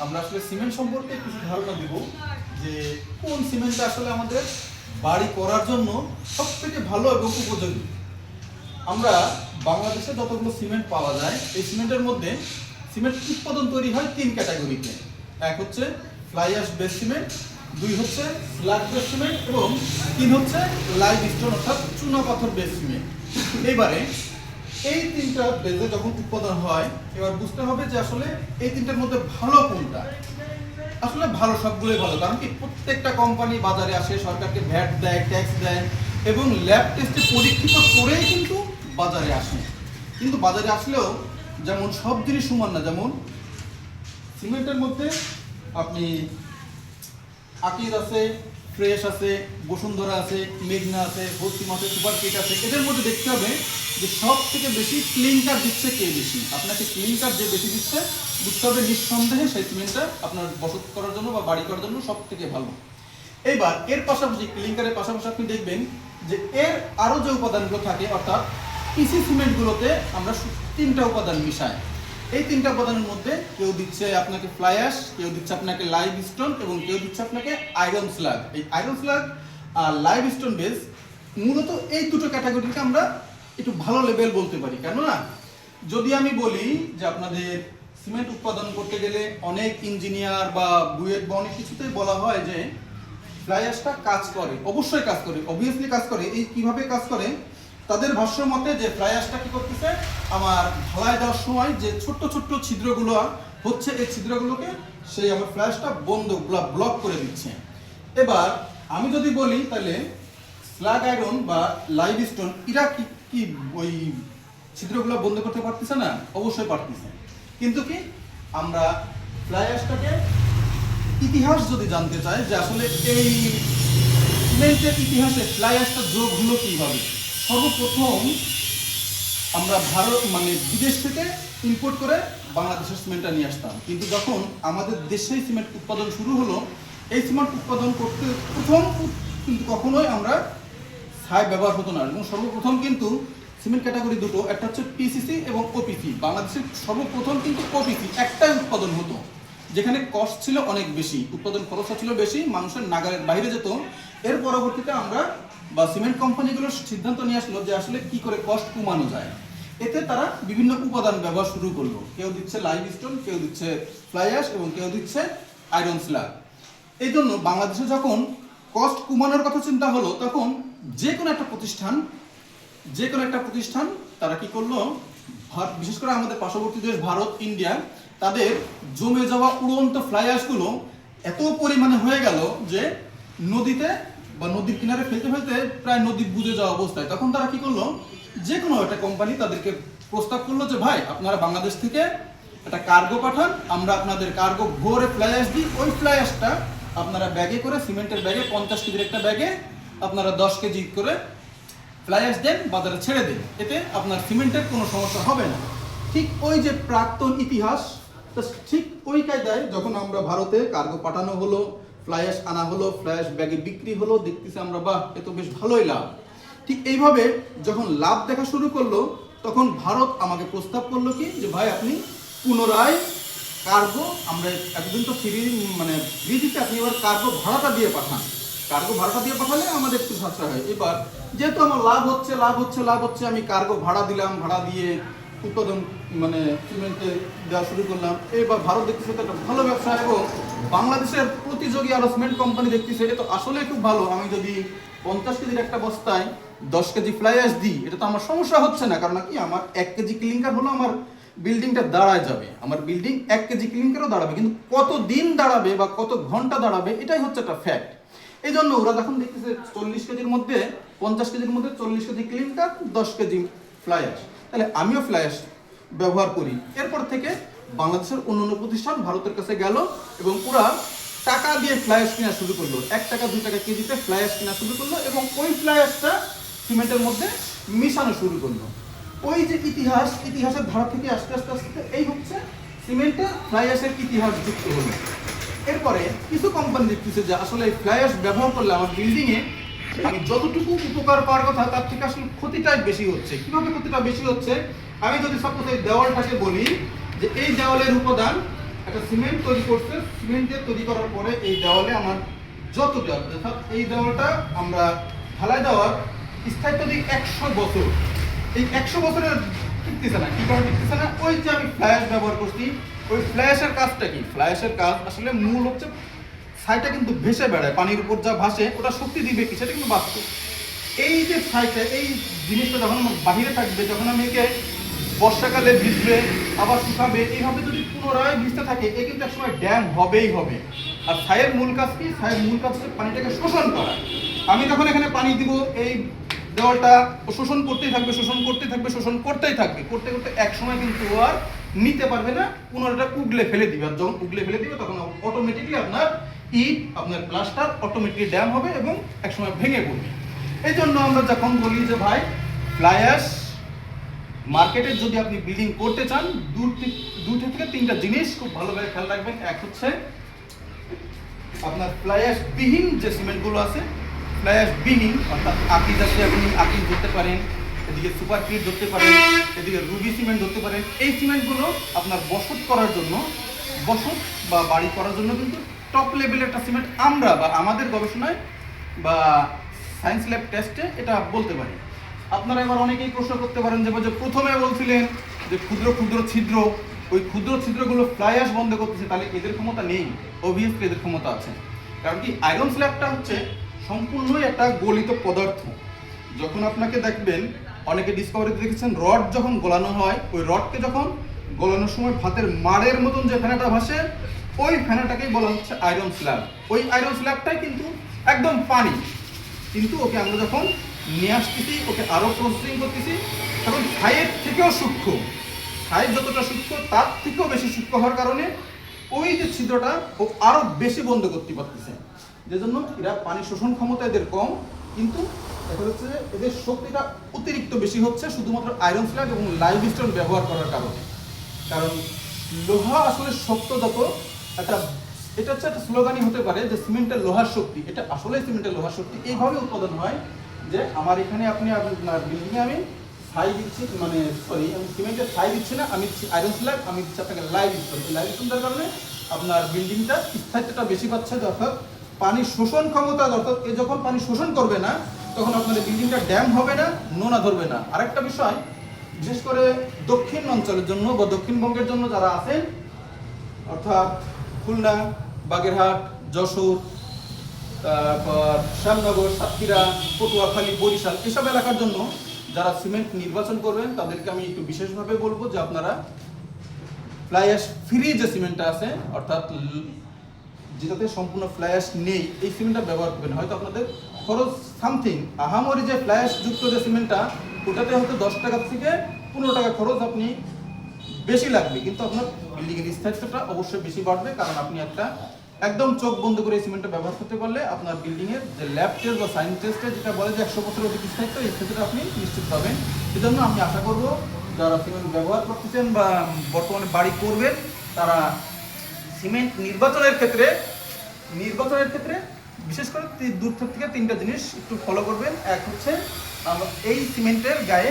আমরা আসলে সিমেন্ট সম্পর্কে কিছু ধারণা দিব যে কোন সিমেন্টটা আসলে আমাদের বাড়ি করার জন্য সবথেকে ভালো এবং উপযোগী। আমরা বাংলাদেশে যতগুলো সিমেন্ট পাওয়া যায় এই সিমেন্টের মধ্যে সিমেন্ট উৎপাদন তৈরি হয় তিন ক্যাটাগরিতে। এক হচ্ছে ফ্লাই অ্যাশ বেস সিমেন্ট, দুই হচ্ছে স্ল্যাগ বেস সিমেন্ট এবং তিন হচ্ছে লাইভ স্টোন অর্থাৎ চুনা পাথর বেস সিমেন্ট। এবারে এই তিনটা বেজে যখন উৎপাদন হয় এবার বুঝতে হবে যে আসলে এই তিনটার মধ্যে ভালো কোনটা। আসলে ভালো সবগুলোই ভালো, কারণ কি প্রত্যেকটা কোম্পানি বাজারে আসে, সরকারকে ভ্যাট দেয়, ট্যাক্স দেয় এবং ল্যাব টেস্টে পরীক্ষিত করেই কিন্তু বাজারে আসে। কিন্তু বাজারে আসলেও যেমন সব জিনিস সমান না, যেমন সিমেন্টের মধ্যে আপনি আকিজ আছে, ফ্রেশ আছে, বসুন্ধরা আছে, মেঘনা আছে, পশ্চিম আছে, সুপার কিট আছে। এদের মধ্যে দেখতে হবে যে সব থেকে বেশি ক্লিনকার দিচ্ছে কে বেশি। আপনাকে ক্লিনকার যে বেশি দিচ্ছে বুঝতে হবে নিঃসন্দেহে সেই সিমেন্টটা আপনার বসত করার জন্য বা বাড়ি করার জন্য সব থেকে ভালো। এইবার এর পাশাপাশি ক্লিনকারের পাশাপাশি আপনি দেখবেন যে এর আরও যে উপাদানগুলো থাকে, অর্থাৎ পিসি সিমেন্টগুলোতে আমরা তিনটা উপাদান মিশাই। এই তিনটা উপাদানের মধ্যে কেউ দিচ্ছে আপনাকে ফ্লাই অ্যাশ, কেউ দিচ্ছে আপনাকে লাইভ স্টোন এবং কেউ দিচ্ছে আপনাকে আয়রন স্ল্যাগ। এই আয়রন স্ল্যাগ আর লাইভ স্টোন বেস মূলত এই দুটো ক্যাটাগরিকে আমরা একটু ভালো লেভেল বলতে পারি। কেননা যদি আমি বলি যে আপনাদের সিমেন্ট উৎপাদন করতে গেলে অনেক ইঞ্জিনিয়ার বা বুয়েট বা অনেক কিছুতেই বলা হয় যে ফ্লাই অ্যাশটা কাজ করে, অবশ্যই কাজ করে, অবভিয়াসলি কাজ করে। এই কিভাবে কাজ করে তাদের ভাষ্য মতে যে ফ্লাই অ্যাশটা কি করতেছে, আমার ঢালাই দেওয়ার সময় যে ছোট্ট ছোট্ট ছিদ্রগুলো হচ্ছে এই ছিদ্রগুলোকে সেই আমার ফ্লাই অ্যাশটা বন্ধ ব্লক করে দিচ্ছে। এবার আমি যদি বলি তাহলে স্ল্যাগ আয়রন বা লাইভ স্টোন এরা কি কি ওই ছিদ্রগুলো বন্ধ করতে পারতেছে না? অবশ্যই পারতেছে। কিন্তু কি আমরা ফ্লাই অ্যাশটাকে ইতিহাস যদি জানতে চাই যে আসলে এই সিমেন্টের ইতিহাসে ফ্লাই অ্যাশটা যোগ হলো কিভাবে, সর্বপ্রথম আমরা বিদেশ থেকে ইম্পোর্ট করে বাংলাদেশের সিমেন্টটা নিয়ে আসতাম। কিন্তু যখন আমাদের দেশেই সিমেন্ট উৎপাদন শুরু হলো, এই সিমেন্ট উৎপাদন করতে প্রথম কিন্তু কখনোই আমরা ছাই ব্যবহার হতো না। এবং সর্বপ্রথম কিন্তু সিমেন্ট ক্যাটাগরি দুটো, একটা হচ্ছে পিসিসি এবং ওপিসি। বাংলাদেশের সর্বপ্রথম কিন্তু ওপিসি একটাই উৎপাদন হতো, যেখানে কস্ট ছিল অনেক বেশি, উৎপাদন খরচটা ছিল বেশি, মানুষের নাগালের বাইরে যেত। এর পরবর্তীতে আমরা বা সিমেন্ট কোম্পানিগুলোর সিদ্ধান্ত নিয়ে আসলো যে আসলে কি করে কস্ট কমানো যায়। এতে তারা বিভিন্ন উপাদান ব্যবহার শুরু করলো। কেউ দিচ্ছে লাইভ স্টোন, কেউ দিচ্ছে ফ্লাই অ্যাশ এবং কেউ দিচ্ছে আয়রন স্ল্যাগ। এই জন্য বাংলাদেশে যখন কস্ট কমানোর কথা চিন্তা হলো, তখন যে কোনো একটা প্রতিষ্ঠান তারা কি করলো, বিশেষ করে আমাদের পার্শ্ববর্তী দেশ ভারত, ইন্ডিয়া, তাদের জমে যাওয়া উড়ন্ত ফ্লাই অ্যাশগুলো এত পরিমাণে হয়ে গেল যে নদীতে বা নদীর কিনারে ফেলতে ফেলতে প্রায় নদী বুঝে যাওয়া অবস্থায়। তখন তারা কি করলো, যে কোনো একটা কোম্পানি তাদেরকে প্রস্তাব করলো যে ভাই আপনারা বাংলাদেশ থেকে একটা কার্গো পাঠান, আমরা আপনাদের কার্গো ভরে ফ্লাই অ্যাশ দিই। ওই ফ্লাই অ্যাশটা আপনারা ব্যাগে করে, সিমেন্টের ব্যাগে 50 কেজির একটা ব্যাগে আপনারা 10 কেজি করে ফ্লাই অ্যাশ দেন, বাজারে ছেড়ে দেন, এতে আপনার সিমেন্টের কোনো সমস্যা হবে না। ঠিক ওই যে প্রাক্তন ইতিহাস, ঠিক ওই কায়দায় যখন আমরা ভারতে কার্গো পাঠানো হলো, ফ্লাই অ্যাশ আনা হলো, ফ্লাই অ্যাশ ব্যাগে বিক্রি হলো, দেখতেছি আমরা বাহ এ তো বেশ ভালোই লাভ। ঠিক এইভাবে যখন লাভ দেখা শুরু করলো, তখন ভারত আমাকে প্রস্তাব করলো কি যে ভাই আপনি পুনরায় কার্গো, আমরা একদিন তো ফ্রি দিতে, আপনি এবার কার্গো ভাড়াটা দিয়ে পাঠান। কার্গো ভাড়াটা দিয়ে পাঠালে আমাদের একটু সাশ্রয় হয়। এবার যেহেতু আমার লাভ হচ্ছে, আমি কার্গো ভাড়া দিলাম, ভাড়া দিয়ে উৎপাদন সিমেন্টে দেওয়া শুরু করলাম। এবার ভারত দেখতেছে তো একটা ভালো ব্যবসা এবং বাংলাদেশের প্রতিযোগী আরো সিমেন্ট কোম্পানি দেখতেছে এটা তো আসলে খুব ভালো। আমি যদি 50 কেজির একটা বস্তায় 10 কেজি ফ্লাই অ্যাশ দিই, এটা তো আমার সমস্যা হচ্ছে না। কারণ কি আমার 1 কেজি ক্লিনকার হলো আমার বিল্ডিংটা দাঁড়ায় যাবে, আমার বিল্ডিং 1 কেজি ক্লিনকারও দাঁড়াবে, কিন্তু কত দিন দাঁড়াবে বা কত ঘন্টা দাঁড়াবে এটাই হচ্ছে একটা ফ্যাক্ট। এই জন্য ওরা যখন দেখতেছে 40 কেজির মধ্যে 50 কেজির মধ্যে 40 কেজি ক্লিনকার, 10 কেজি ফ্লাই অ্যাশ, তাহলে আমিও ফ্লাই অ্যাশ ব্যবহার করি। এরপর থেকে বাংলাদেশের অন্যান্য প্রতিষ্ঠান ভারতের কাছে গেল এবং ওরা টাকা দিয়ে ফ্লাই অ্যাশ কেনা শুরু করলো, 1 টাকা 2 টাকা কেজিতে ফ্লাই অ্যাশ কেনা শুরু করলো এবং ওই ফ্লাই অ্যাশটা সিমেন্টের মধ্যে মিশানো শুরু করলো। ওই যে ইতিহাসের ধারা থেকে আস্তে আস্তে আস্তে এই হচ্ছে সিমেন্টের ফ্লাই অ্যাশের ইতিহাস যুক্ত হলো। এরপরে কিছু কোম্পানি দেখতেছে যে আসলে ফ্লাই অ্যাশ ব্যবহার করলে আমার বিল্ডিংয়ে আমি যতটুকু উপকার পাওয়ার কথা তার থেকে আসলে ক্ষতিটাই বেশি হচ্ছে। কিভাবে ক্ষতিটা বেশি হচ্ছে, আমি যদি সাপোজ এই দেওয়ালটাকে বলি যে এই দেওয়ালের উপাদান একটা সিমেন্ট তৈরি করছে, সিমেন্টের তৈরি করার পরে এই দেওয়ালে আমার যতটা অর্থাৎ এই দেওয়ালটা আমরা ঢালাই দেওয়ার স্থায়িত্ব দিই 100 বছর। এই 100 বছরের টিকতেছে না, কি কারণে টিকতেছে না? ওই যে আমি ফ্ল্যাশ ব্যবহার করছি, ওই ফ্ল্যাশের কাজটা কি? ফ্ল্যাশের কাজ আসলে মূল হচ্ছে ছাইটা কিন্তু ভেসে বেড়ায়, পানির উপর যা ভাসে ওটা শক্তি দিবে কি, সেটা কিন্তু বাস্তব। এই যে ছাইটা, এই জিনিসটা যখন আমার বাহিরে থাকবে, যখন আমি একে বর্ষাকালে ভিজবে আবার শুকাবে, এইভাবে যদি পুনরায় ভিজতে থাকে এ কিন্তু একসময় ড্যাম হবেই হবে। আর ছাইয়ের মূল কাজ কি? ছাইয়ের মূল কাজ হচ্ছে পানিটাকে শোষণ করা। আমি যখন এখানে পানি দিব, এই দেওয়ালটা শোষণ করতেই থাকবে, শোষণ করতেই থাকবে, শোষণ করতেই থাকবে, করতে করতে এক সময় কিন্তু আর নিতে পারবে না, পুনরায় উগলে ফেলে দিবে। আর যখন উগলে ফেলে দিবে তখন অটোমেটিকলি আপনার ইট, আপনার প্লাস্টার অটোমেটিকলি ড্যাম হবে এবং একসময় ভেঙে পড়বে। এই জন্য আমরা যখন বলি যে ভাই ফ্লাই অ্যাশ মার্কেটে যদি আপনি বিল্ডিং করতে চান, দুটো থেকে তিনটা জিনিস খুব ভালোভাবে খেয়াল রাখবেন। এক হচ্ছে আপনার ফ্লাই অ্যাশ বিহীন যে সিমেন্টগুলো আছে, ফ্লাই অ্যাশ বিহীন অর্থাৎ আকি যাতে আপনি আকি ধরতে পারেন, এদিকে সুপার ক্রিট ধরতে পারেন, এদিকে রুবি সিমেন্ট ধরতে পারেন। এই সিমেন্টগুলো আপনার বসত করার জন্য, বসত বা বাড়ি করার জন্য কিন্তু টপ লেভেলের একটা সিমেন্ট আমরা বা আমাদের গবেষণায় বা সায়েন্স ল্যাব টেস্টে এটা বলতে পারি। আপনারা এবার অনেকেই প্রশ্ন করতে পারেন যে প্রথমে বলছিলেন যে ক্ষুদ্র ক্ষুদ্র ছিদ্র, ওই ক্ষুদ্র ছিদ্রগুলো ফ্লাই অ্যাশ বন্ধ করতেছে, তাহলে এদের ক্ষমতা নেই? অবভিয়াসলি এদের ক্ষমতা আছে। কারণ কি, আয়রন স্ল্যাবটা হচ্ছে সম্পূর্ণই একটা গলিত পদার্থ। যখন আপনাকে দেখবেন, অনেকে ডিসকভারিতে দেখেছেন রড যখন গলানো হয়, ওই রডকে যখন গলানোর সময় ভাতের মাড়ের মতন যে ফেনাটা ভাসে, ওই ফেনাটাকেই বলা হচ্ছে আয়রন স্ল্যাব। ওই আয়রন স্ল্যাবটাই কিন্তু একদম পানি, কিন্তু ওকে আমরা যখন নিয়ে আসতেছি, ওকে আরও প্রসেসিং করতেছি, তখন ছাইয়ের থেকেও সূক্ষ্ম, ছাই যতটা সূক্ষ্ম তার থেকেও বেশি সূক্ষ্ম হওয়ার কারণে ওই যে ছিদ্রটা ও আরও বেশি বন্ধ করতে পারতেছে। যে জন্য এরা পানি শোষণ ক্ষমতা এদের কম, কিন্তু দেখা যাচ্ছে যে এদের শক্তিটা অতিরিক্ত বেশি হচ্ছে শুধুমাত্র আয়রন স্ল্যাব এবং লাইমস্টোন ব্যবহার করার কারণে। কারণ লোহা আসলে শক্ত যত, এটা হচ্ছে একটা স্লোগানই হতে পারে যে সিমেন্টের লোহার শক্তি, এটা আসলে সিমেন্টের লোহার শক্তি এইভাবে উৎপাদন হয় যে আমার এখানে আপনি আপনার বিল্ডিংয়ে আমি ছাই দিচ্ছি, মানে সরি আমি সিমেন্টের ছাই দিচ্ছি না, আমি দিচ্ছি আয়রন স্ল্যাব, আমি দিচ্ছি আপনাকে লাইমস্টোন। এই লাইমস্টোনটার কারণে আপনার বিল্ডিংটা স্থায়িত্বটা বেশি পাচ্ছে, অর্থাৎ পানি শোষণ ক্ষমতা, অর্থাৎ এ যখন পানি শোষণ করবে না তখন আপনাদের বিল্ডিংটা ড্যাম হবে না, নোনা ধরবে না। আরেকটা বিষয়, বিশেষ করে দক্ষিণ অঞ্চলের জন্য বা দক্ষিণবঙ্গের জন্য যারা আছেন, অর্থাৎ খুলনা, বাগেরহাট, যশোর, তারপর শ্যামনগর, সাতক্ষীরা, পটুয়াখালী, বরিশাল, এসব এলাকার জন্য যারা সিমেন্ট নির্বাচন করবেন তাদেরকে আমি একটু বিশেষভাবে বলবো যে আপনারা ফ্লাই অ্যাশ ফ্রি যে সিমেন্টটা আছে, অর্থাৎ যেটাতে সম্পূর্ণ ফ্লাই অ্যাশ নেই, এই সিমেন্টটা ব্যবহার করবেন। হয়তো আপনাদের খরচ সামথিং, আহামরি যে ফ্লাই অ্যাশ যুক্ত যে সিমেন্টটা, ওটাতে হয়তো 10 টাকা থেকে 15 টাকা খরচ আপনি বেশি লাগবে, কিন্তু আপনার বিল্ডিংয়ের স্থায়িত্বটা অবশ্যই বেশি বাড়বে। কারণ আপনি একটা একদম চোখ বন্ধ করে এই সিমেন্টটা ব্যবহার করতে পারলে আপনার বিল্ডিংয়ের যে ল্যাব টেস্ট বা সায়েন্স টেস্টে যেটা বলে যে 100 বছরের অধিক স্থায়িত্ব, এই ক্ষেত্রে আপনি নিশ্চিত পাবেন। সেজন্য আমি আশা করব যারা সিমেন্ট ব্যবহার করতেছেন বা বর্তমানে বাড়ি করবেন, তারা সিমেন্ট নির্বাচনের ক্ষেত্রে বিশেষ করে দূর থেকে তিনটা জিনিস একটু ফলো করবেন। এক হচ্ছে এই সিমেন্টের গায়ে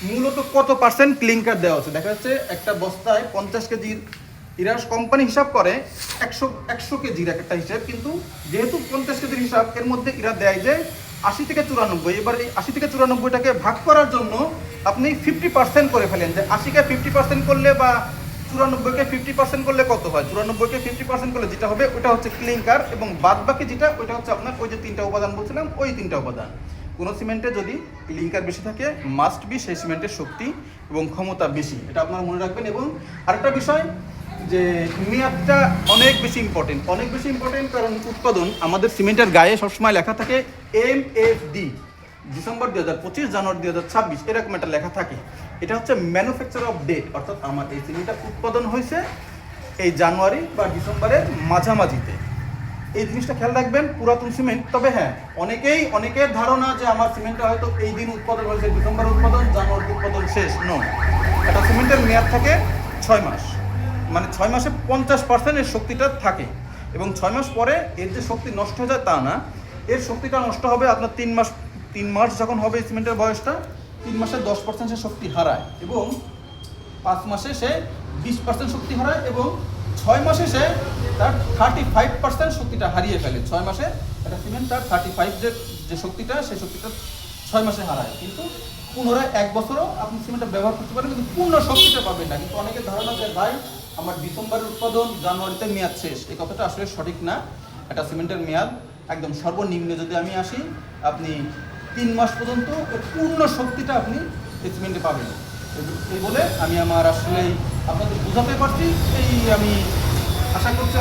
মূলত কত পার্সেন্ট ক্লিংকার দেওয়া আছে। দেখা যাচ্ছে একটা বস্তায় 50 কেজির, এরা কোম্পানি হিসাব করে 100 কেজির একটা হিসাব, কিন্তু যেহেতু 50 কেজির হিসাব, এর মধ্যে এরা দেয় যে 80 থেকে 94। এবার এই 80 থেকে 94টাকে ভাগ করার জন্য আপনি 50% করে ফেলেন, যে 80কে 50% করলে বা 94কে 50% করলে কত হয়, 94কে 50% করলে যেটা হবে ওটা হচ্ছে ক্লিংকার, এবং বাদ বাকি যেটা ওইটা হচ্ছে আপনার ওই যে 3টা উপাদান বলছিলাম, ওই 3টা উপাদান। কোনো সিমেন্টে যদি ক্লিংকার বেশি থাকে, মাস্ট বি সেই সিমেন্টের শক্তি এবং ক্ষমতা বেশি, এটা আপনারা মনে রাখবেন। এবং আরেকটা বিষয় যে মেয়াদটা অনেক বেশি ইম্পর্টেন্ট, কারণ উৎপাদন আমাদের সিমেন্টের গায়ে সবসময় লেখা থাকে MFD, ডিসেম্বর 2025, জানুয়ারি 2026, এরকম একটা লেখা থাকে। এটা হচ্ছে ম্যানুফ্যাকচার অফ ডেট, অর্থাৎ আমার এই সিমেন্টটা উৎপাদন হয়েছে এই জানুয়ারি বা ডিসেম্বরের মাঝামাঝিতে। এই জিনিসটা খেয়াল রাখবেন পুরাতন সিমেন্ট। তবে হ্যাঁ, অনেকের ধারণা যে আমার সিমেন্টটা হয়তো এই দিন উৎপাদন হয়েছে, ডিসেম্বর উৎপাদন, জানুয়ারি উৎপাদন শেষ। নো, একটা সিমেন্টের মেয়াদ থাকে 6 মাস, মানে 6 মাসে 50% এর শক্তিটা থাকে, এবং 6 মাস পরে এর যে শক্তি নষ্ট হয়ে যায় তা না, এর শক্তিটা নষ্ট হবে আপনার 3 মাস যখন হবে সিমেন্টের বয়সটা, 3 মাসে 10% সে শক্তি হারায়, এবং 5 মাসে সে 20% শক্তি হারায়, এবং 6 মাসে সে তার 35% শক্তিটা হারিয়ে ফেলে। 6 মাসে একটা সিমেন্ট তার 35 যে শক্তিটা, সেই শক্তিটা 6 মাসে হারায়, কিন্তু পুনরায় 1 বছরও আপনি সিমেন্টটা ব্যবহার করতে পারেন, কিন্তু পূর্ণ শক্তিটা পাবেন না। কিন্তু অনেকের ধারণা যে ভাই আমার ডিসেম্বরের উৎপাদন, জানুয়ারিতে মেয়াদ শেষ, এই কথাটা আসলে সঠিক না। একটা সিমেন্টের মেয়াদ একদম সর্বনিম্ন যদি আমি আসি, আপনি 3 মাস পর্যন্ত এর পূর্ণ শক্তিটা আপনি এই সিমেন্টে পাবেন। এই বলে আমি আমার আসলে আপনাদের বোঝাতে পারছি, এই আমি আশা করছি